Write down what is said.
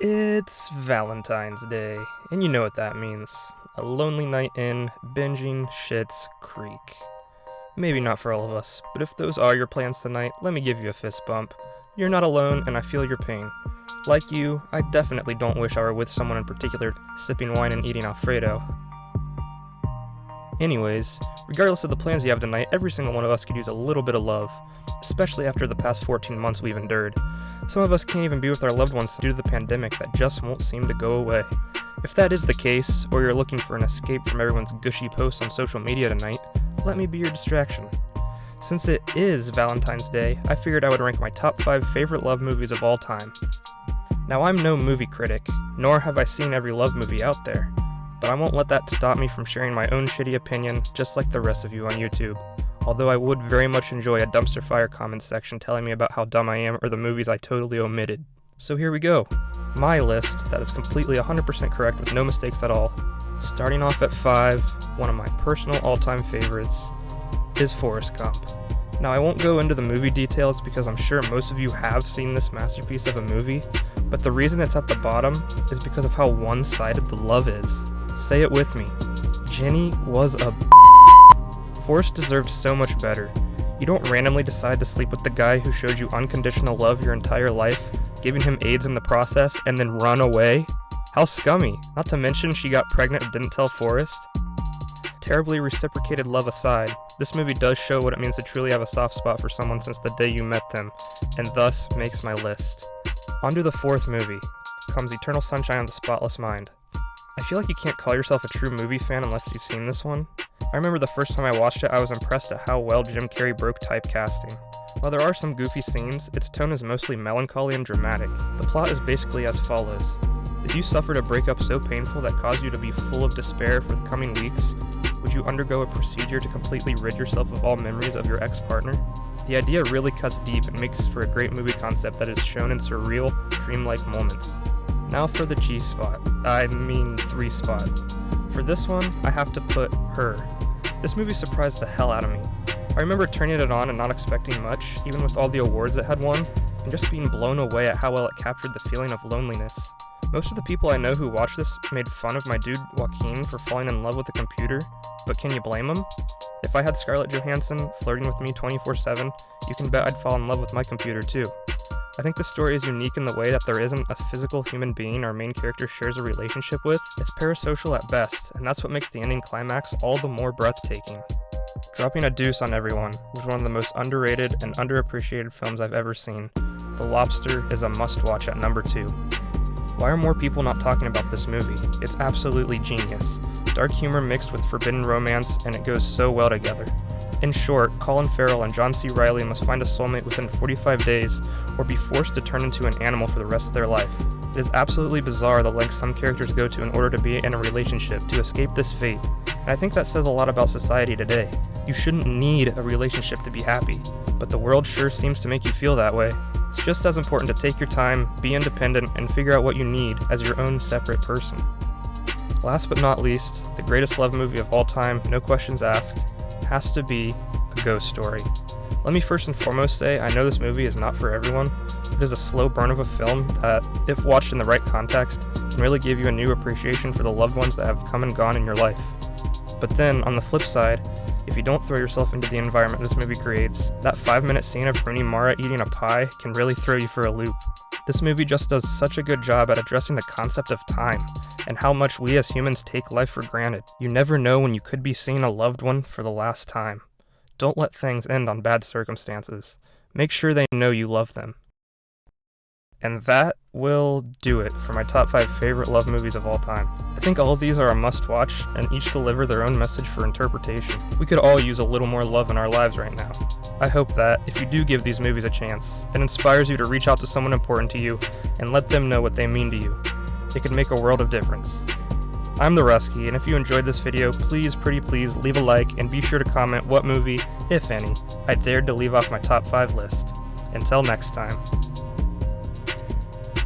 It's Valentine's Day, and you know what that means. A lonely night in, binging Schitt's Creek. Maybe not for all of us, but if those are your plans tonight, let me give you a fist bump. You're not alone, and I feel your pain. Like you, I definitely don't wish I were with someone in particular, sipping wine and eating Alfredo. Anyways, regardless of the plans you have tonight, every single one of us could use a little bit of love, especially after the past 14 months we've endured. Some of us can't even be with our loved ones due to the pandemic that just won't seem to go away. If that is the case, or you're looking for an escape from everyone's gushy posts on social media tonight, let me be your distraction. Since it is Valentine's Day, I figured I would rank my top 5 favorite love movies of all time. Now, I'm no movie critic, nor have I seen every love movie out there, but I won't let that stop me from sharing my own shitty opinion just like the rest of you on YouTube. Although I would very much enjoy a dumpster fire comment section telling me about how dumb I am or the movies I totally omitted. So here we go. My list that is completely 100% correct with no mistakes at all. Starting off at 5, one of my personal all-time favorites is Forrest Gump. Now, I won't go into the movie details because I'm sure most of you have seen this masterpiece of a movie, but the reason it's at the bottom is because of how one-sided the love is. Say it with me. Jenny was a Forrest deserved so much better. You don't randomly decide to sleep with the guy who showed you unconditional love your entire life, giving him AIDS in the process, and then run away? How scummy. Not to mention she got pregnant and didn't tell Forrest. Terribly reciprocated love aside, this movie does show what it means to truly have a soft spot for someone since the day you met them, and thus makes my list. On to the 4th movie, comes Eternal Sunshine of the Spotless Mind. I feel like you can't call yourself a true movie fan unless you've seen this one. I remember the first time I watched it, I was impressed at how well Jim Carrey broke typecasting. While there are some goofy scenes, its tone is mostly melancholy and dramatic. The plot is basically as follows. If you suffered a breakup so painful that caused you to be full of despair for the coming weeks, would you undergo a procedure to completely rid yourself of all memories of your ex-partner? The idea really cuts deep and makes for a great movie concept that is shown in surreal, dreamlike moments. Now for the 3 spot. For this one, I have to put Her. This movie surprised the hell out of me. I remember turning it on and not expecting much, even with all the awards it had won, and just being blown away at how well it captured the feeling of loneliness. Most of the people I know who watched this made fun of my dude Joaquin for falling in love with a computer, but can you blame him? If I had Scarlett Johansson flirting with me 24/7, you can bet I'd fall in love with my computer too. I think the story is unique in the way that there isn't a physical human being our main character shares a relationship with. It's parasocial at best, and that's what makes the ending climax all the more breathtaking. Dropping a deuce on everyone was one of the most underrated and underappreciated films I've ever seen. The Lobster is a must-watch at number 2. Why are more people not talking about this movie? It's absolutely genius. Dark humor mixed with forbidden romance, and it goes so well together. In short, Colin Farrell and John C. Reilly must find a soulmate within 45 days or be forced to turn into an animal for the rest of their life. It is absolutely bizarre the lengths some characters go to in order to be in a relationship to escape this fate, and I think that says a lot about society today. You shouldn't need a relationship to be happy, but the world sure seems to make you feel that way. It's just as important to take your time, be independent, and figure out what you need as your own separate person. Last but not least, the greatest love movie of all time, no questions asked, has to be A Ghost Story. Let me first and foremost say I know this movie is not for everyone. It is a slow burn of a film that, if watched in the right context, can really give you a new appreciation for the loved ones that have come and gone in your life. But then, on the flip side, if you don't throw yourself into the environment this movie creates, that 5-minute scene of Rooney Mara eating a pie can really throw you for a loop. This movie just does such a good job at addressing the concept of time and how much we as humans take life for granted. You never know when you could be seeing a loved one for the last time. Don't let things end on bad circumstances. Make sure they know you love them. And that will do it for my top 5 favorite love movies of all time. I think all of these are a must-watch and each deliver their own message for interpretation. We could all use a little more love in our lives right now. I hope that, if you do give these movies a chance, it inspires you to reach out to someone important to you and let them know what they mean to you. It could make a world of difference. I'm the Rusky, and if you enjoyed this video, please, pretty please, leave a like and be sure to comment what movie, if any, I dared to leave off my top 5 list. Until next time.